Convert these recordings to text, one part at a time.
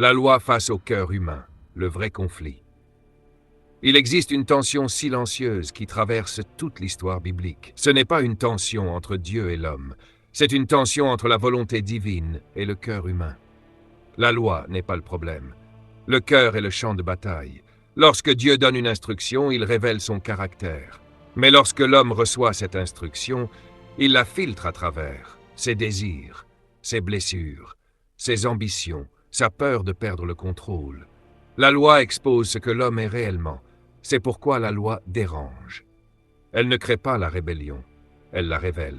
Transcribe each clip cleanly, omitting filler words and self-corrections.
La loi face au cœur humain, le vrai conflit. Il existe une tension silencieuse qui traverse toute l'histoire biblique. Ce n'est pas une tension entre Dieu et l'homme, c'est une tension entre la volonté divine et le cœur humain. La loi n'est pas le problème. Le cœur est le champ de bataille. Lorsque Dieu donne une instruction, il révèle son caractère. Mais lorsque l'homme reçoit cette instruction, il la filtre à travers ses désirs, ses blessures, ses ambitions, sa peur de perdre le contrôle. La loi expose ce que l'homme est réellement. C'est pourquoi la loi dérange. Elle ne crée pas la rébellion, elle la révèle.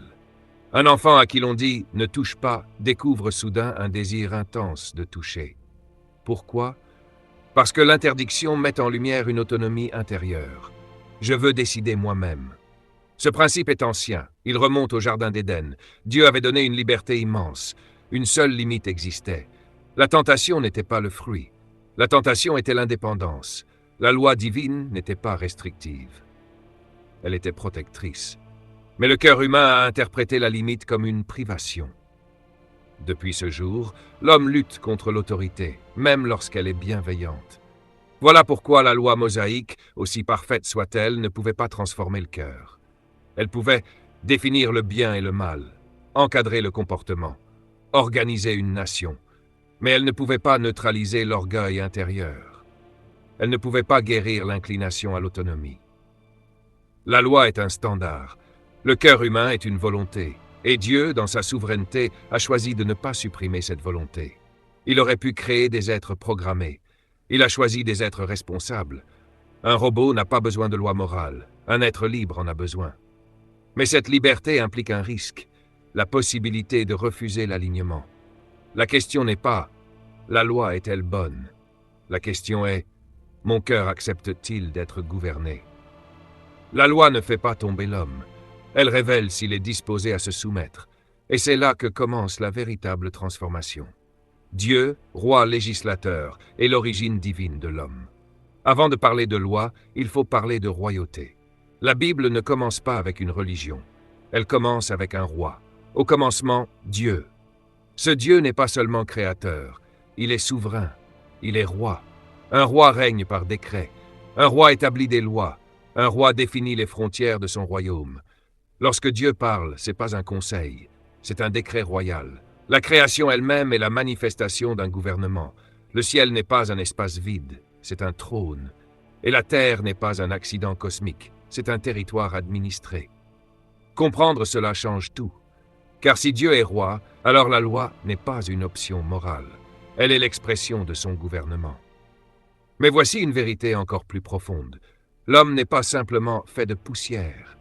Un enfant à qui l'on dit « ne touche pas » découvre soudain un désir intense de toucher. Pourquoi ? Parce que l'interdiction met en lumière une autonomie intérieure. Je veux décider moi-même. Ce principe est ancien, il remonte au Jardin d'Éden. Dieu avait donné une liberté immense. Une seule limite existait. La tentation n'était pas le fruit. La tentation était l'indépendance. La loi divine n'était pas restrictive. Elle était protectrice. Mais le cœur humain a interprété la limite comme une privation. Depuis ce jour, l'homme lutte contre l'autorité, même lorsqu'elle est bienveillante. Voilà pourquoi la loi mosaïque, aussi parfaite soit-elle, ne pouvait pas transformer le cœur. Elle pouvait définir le bien et le mal, encadrer le comportement, organiser une nation, mais elle ne pouvait pas neutraliser l'orgueil intérieur. Elle ne pouvait pas guérir l'inclination à l'autonomie. La loi est un standard. Le cœur humain est une volonté. Et Dieu, dans sa souveraineté, a choisi de ne pas supprimer cette volonté. Il aurait pu créer des êtres programmés. Il a choisi des êtres responsables. Un robot n'a pas besoin de loi morale. Un être libre en a besoin. Mais cette liberté implique un risque, la possibilité de refuser l'alignement. La question n'est pas « la loi est-elle bonne ?» La question est « mon cœur accepte-t-il d'être gouverné ?» La loi ne fait pas tomber l'homme. Elle révèle s'il est disposé à se soumettre. Et c'est là que commence la véritable transformation. Dieu, roi législateur, est l'origine divine de l'homme. Avant de parler de loi, il faut parler de royauté. La Bible ne commence pas avec une religion. Elle commence avec un roi. Au commencement, Dieu. Ce Dieu n'est pas seulement créateur. Il est souverain. Il est roi. Un roi règne par décret. Un roi établit des lois. Un roi définit les frontières de son royaume. Lorsque Dieu parle, ce n'est pas un conseil, c'est un décret royal. La création elle-même est la manifestation d'un gouvernement. Le ciel n'est pas un espace vide, c'est un trône. Et la terre n'est pas un accident cosmique, c'est un territoire administré. Comprendre cela change tout. Car si Dieu est roi, alors la loi n'est pas une option morale. Elle est l'expression de son gouvernement. Mais voici une vérité encore plus profonde. L'homme n'est pas simplement fait de poussière.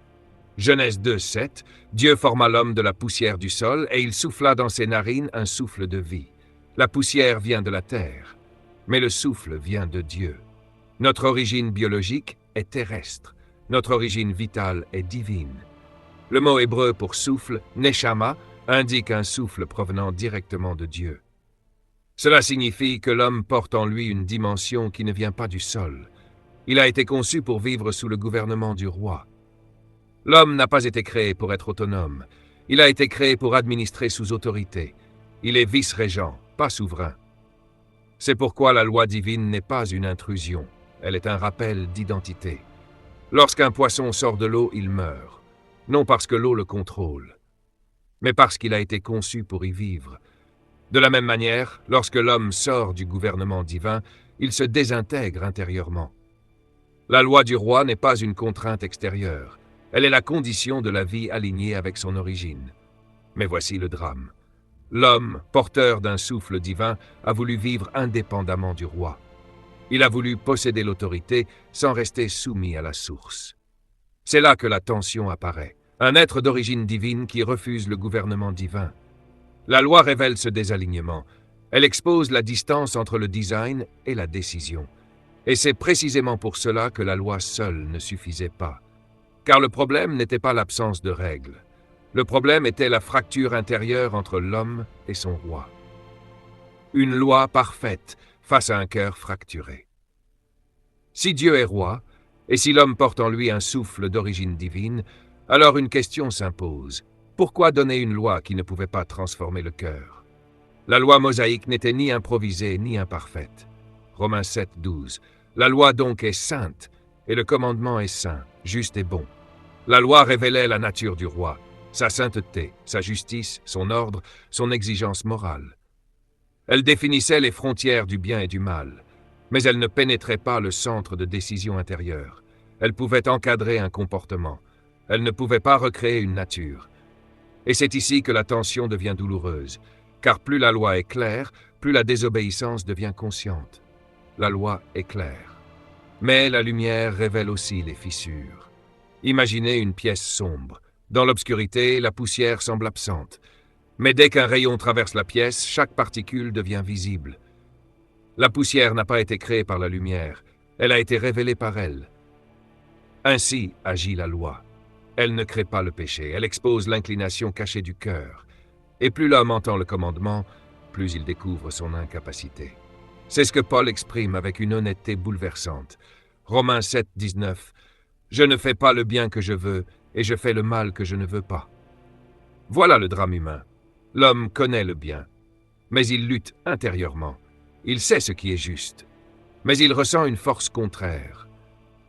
Genèse 2, 7, Dieu forma l'homme de la poussière du sol et il souffla dans ses narines un souffle de vie. La poussière vient de la terre, mais le souffle vient de Dieu. Notre origine biologique est terrestre, notre origine vitale est divine. Le mot hébreu pour souffle, neshama, indique un souffle provenant directement de Dieu. Cela signifie que l'homme porte en lui une dimension qui ne vient pas du sol. Il a été conçu pour vivre sous le gouvernement du roi. L'homme n'a pas été créé pour être autonome. Il a été créé pour administrer sous autorité. Il est vice-régent, pas souverain. C'est pourquoi la loi divine n'est pas une intrusion. Elle est un rappel d'identité. Lorsqu'un poisson sort de l'eau, il meurt. Non parce que l'eau le contrôle, mais parce qu'il a été conçu pour y vivre. De la même manière, lorsque l'homme sort du gouvernement divin, il se désintègre intérieurement. La loi du roi n'est pas une contrainte extérieure. Elle est la condition de la vie alignée avec son origine. Mais voici le drame. L'homme, porteur d'un souffle divin, a voulu vivre indépendamment du roi. Il a voulu posséder l'autorité sans rester soumis à la source. C'est là que la tension apparaît. Un être d'origine divine qui refuse le gouvernement divin. La loi révèle ce désalignement. Elle expose la distance entre le design et la décision. Et c'est précisément pour cela que la loi seule ne suffisait pas. Car le problème n'était pas l'absence de règles. Le problème était la fracture intérieure entre l'homme et son roi. Une loi parfaite face à un cœur fracturé. Si Dieu est roi, et si l'homme porte en lui un souffle d'origine divine, alors une question s'impose. Pourquoi donner une loi qui ne pouvait pas transformer le cœur ? La loi mosaïque n'était ni improvisée ni imparfaite. Romains 7, 12. La loi donc est sainte, et le commandement est saint, juste et bon. La loi révélait la nature du roi, sa sainteté, sa justice, son ordre, son exigence morale. Elle définissait les frontières du bien et du mal, mais elle ne pénétrait pas le centre de décision intérieure. Elle pouvait encadrer un comportement. Elle ne pouvait pas recréer une nature. Et c'est ici que la tension devient douloureuse, car plus la loi est claire, plus la désobéissance devient consciente. La loi est claire. Mais la lumière révèle aussi les fissures. Imaginez une pièce sombre. Dans l'obscurité, la poussière semble absente. Mais dès qu'un rayon traverse la pièce, chaque particule devient visible. La poussière n'a pas été créée par la lumière, elle a été révélée par elle. Ainsi agit la loi. Elle ne crée pas le péché, elle expose l'inclination cachée du cœur. Et plus l'homme entend le commandement, plus il découvre son incapacité. C'est ce que Paul exprime avec une honnêteté bouleversante. Romains 7, 19. « Je ne fais pas le bien que je veux, et je fais le mal que je ne veux pas. » Voilà le drame humain. L'homme connaît le bien, mais il lutte intérieurement. Il sait ce qui est juste, mais il ressent une force contraire.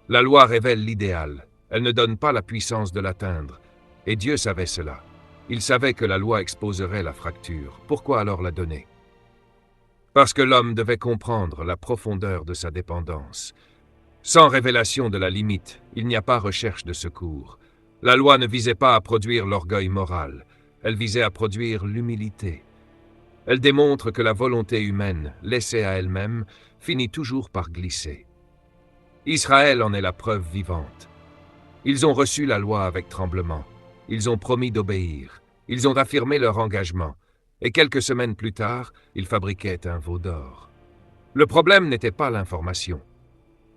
La loi révèle l'idéal, elle ne donne pas la puissance de l'atteindre, et Dieu savait cela. Il savait que la loi exposerait la fracture. Pourquoi alors la donner? Parce que l'homme devait comprendre la profondeur de sa dépendance. Sans révélation de la limite, il n'y a pas recherche de secours. La loi ne visait pas à produire l'orgueil moral, elle visait à produire l'humilité. Elle démontre que la volonté humaine, laissée à elle-même, finit toujours par glisser. Israël en est la preuve vivante. Ils ont reçu la loi avec tremblement. Ils ont promis d'obéir. Ils ont affirmé leur engagement. Et quelques semaines plus tard, ils fabriquaient un veau d'or. Le problème n'était pas l'information.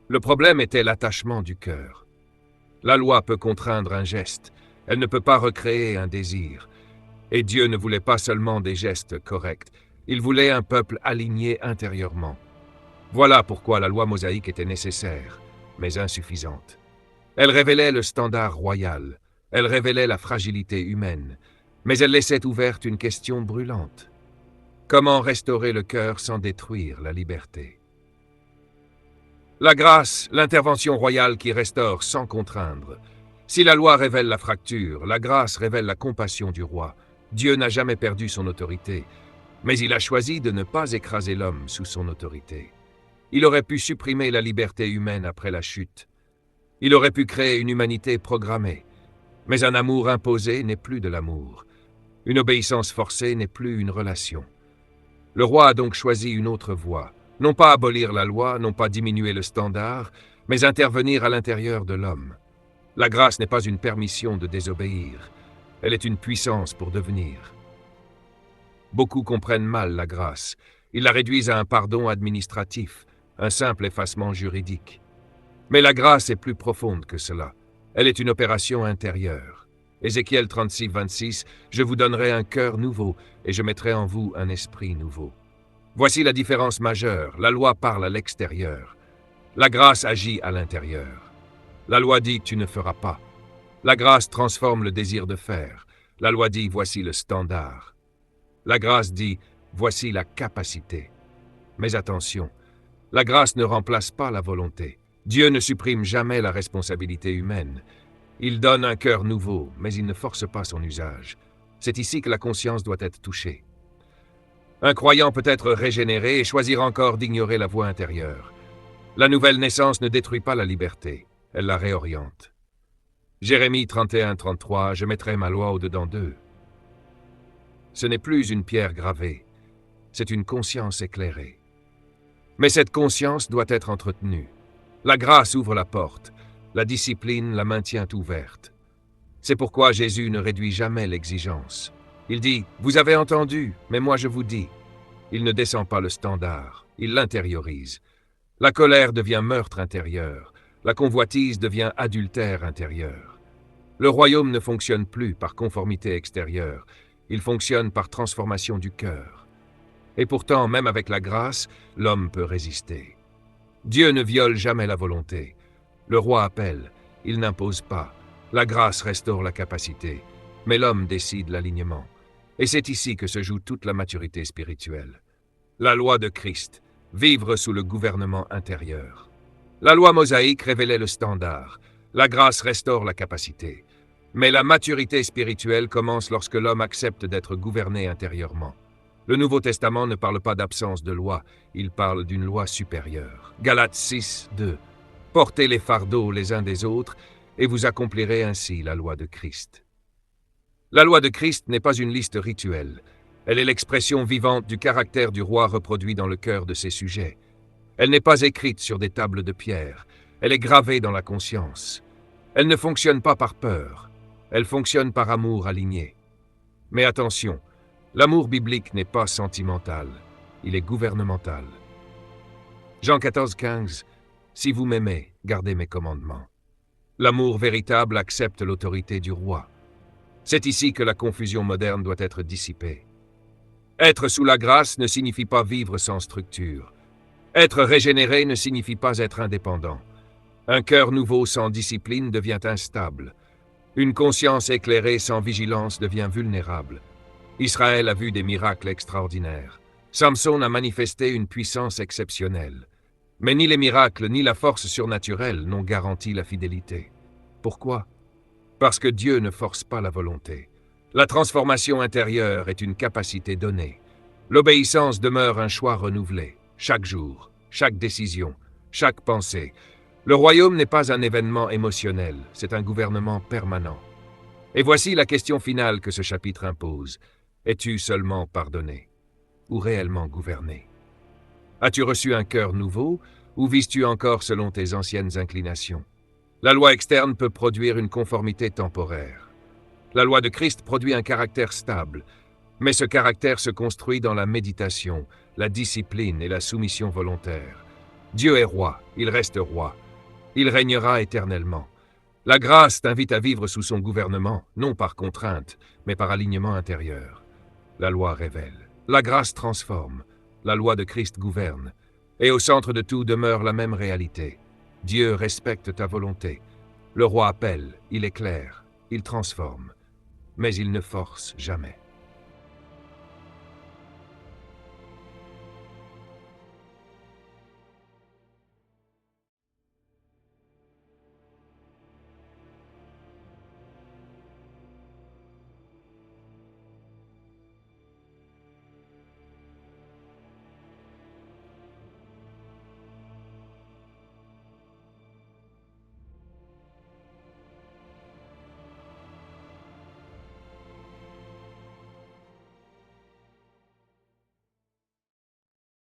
Le problème était l'attachement du cœur. La loi peut contraindre un geste. Elle ne peut pas recréer un désir. Et Dieu ne voulait pas seulement des gestes corrects. Il voulait un peuple aligné intérieurement. Voilà pourquoi la loi mosaïque était nécessaire, mais insuffisante. Elle révélait le standard royal, elle révélait la fragilité humaine, mais elle laissait ouverte une question brûlante. Comment restaurer le cœur sans détruire la liberté? La grâce, l'intervention royale qui restaure sans contraindre. Si la loi révèle la fracture, la grâce révèle la compassion du roi. Dieu n'a jamais perdu son autorité, mais il a choisi de ne pas écraser l'homme sous son autorité. Il aurait pu supprimer la liberté humaine après la chute. Il aurait pu créer une humanité programmée. Mais un amour imposé n'est plus de l'amour. Une obéissance forcée n'est plus une relation. Le roi a donc choisi une autre voie. Non pas abolir la loi, non pas diminuer le standard, mais intervenir à l'intérieur de l'homme. La grâce n'est pas une permission de désobéir. Elle est une puissance pour devenir. Beaucoup comprennent mal la grâce. Ils la réduisent à un pardon administratif, un simple effacement juridique. Mais la grâce est plus profonde que cela. Elle est une opération intérieure. Ézéchiel 36, 26, « Je vous donnerai un cœur nouveau, et je mettrai en vous un esprit nouveau. » Voici la différence majeure. La loi parle à l'extérieur. La grâce agit à l'intérieur. La loi dit « Tu ne feras pas ». La grâce transforme le désir de faire. La loi dit « Voici le standard ». La grâce dit « Voici la capacité ». Mais attention, la grâce ne remplace pas la volonté. Dieu ne supprime jamais la responsabilité humaine. Il donne un cœur nouveau, mais il ne force pas son usage. C'est ici que la conscience doit être touchée. Un croyant peut être régénéré et choisir encore d'ignorer la voie intérieure. La nouvelle naissance ne détruit pas la liberté, elle la réoriente. Jérémie 31, 33, « Je mettrai ma loi au-dedans d'eux. » Ce n'est plus une pierre gravée, c'est une conscience éclairée. Mais cette conscience doit être entretenue. La grâce ouvre la porte, la discipline la maintient ouverte. C'est pourquoi Jésus ne réduit jamais l'exigence. Il dit « Vous avez entendu, mais moi je vous dis ». Il ne descend pas le standard, il l'intériorise. La colère devient meurtre intérieur, la convoitise devient adultère intérieur. Le royaume ne fonctionne plus par conformité extérieure, il fonctionne par transformation du cœur. Et pourtant, même avec la grâce, l'homme peut résister. Dieu ne viole jamais la volonté. Le roi appelle, il n'impose pas. La grâce restaure la capacité, mais l'homme décide l'alignement. Et c'est ici que se joue toute la maturité spirituelle. La loi de Christ, vivre sous le gouvernement intérieur. La loi mosaïque révélait le standard, la grâce restaure la capacité. Mais la maturité spirituelle commence lorsque l'homme accepte d'être gouverné intérieurement. Le Nouveau Testament ne parle pas d'absence de loi, il parle d'une loi supérieure. Galates 6, 2. Portez les fardeaux les uns des autres, et vous accomplirez ainsi la loi de Christ. La loi de Christ n'est pas une liste rituelle. Elle est l'expression vivante du caractère du roi reproduit dans le cœur de ses sujets. Elle n'est pas écrite sur des tables de pierre, elle est gravée dans la conscience. Elle ne fonctionne pas par peur, elle fonctionne par amour aligné. Mais attention, l'amour biblique n'est pas sentimental, il est gouvernemental. Jean 14, 15. Si vous m'aimez, gardez mes commandements. L'amour véritable accepte l'autorité du roi. C'est ici que la confusion moderne doit être dissipée. Être sous la grâce ne signifie pas vivre sans structure. Être régénéré ne signifie pas être indépendant. Un cœur nouveau sans discipline devient instable. Une conscience éclairée sans vigilance devient vulnérable. Israël a vu des miracles extraordinaires. Samson a manifesté une puissance exceptionnelle. Mais ni les miracles ni la force surnaturelle n'ont garanti la fidélité. Pourquoi? Parce que Dieu ne force pas la volonté. La transformation intérieure est une capacité donnée. L'obéissance demeure un choix renouvelé, chaque jour, chaque décision, chaque pensée. Le royaume n'est pas un événement émotionnel, c'est un gouvernement permanent. Et voici la question finale que ce chapitre impose. Es-tu seulement pardonné ou réellement gouverné? As-tu reçu un cœur nouveau ou vises-tu encore selon tes anciennes inclinations? La loi externe peut produire une conformité temporaire. La loi de Christ produit un caractère stable, mais ce caractère se construit dans la méditation, la discipline et la soumission volontaire. Dieu est roi, il reste roi. Il régnera éternellement. La grâce t'invite à vivre sous son gouvernement, non par contrainte, mais par alignement intérieur. La loi révèle. La grâce transforme. La loi de Christ gouverne. Et au centre de tout demeure la même réalité. Dieu respecte ta volonté. Le roi appelle, il éclaire, il transforme. Mais il ne force jamais.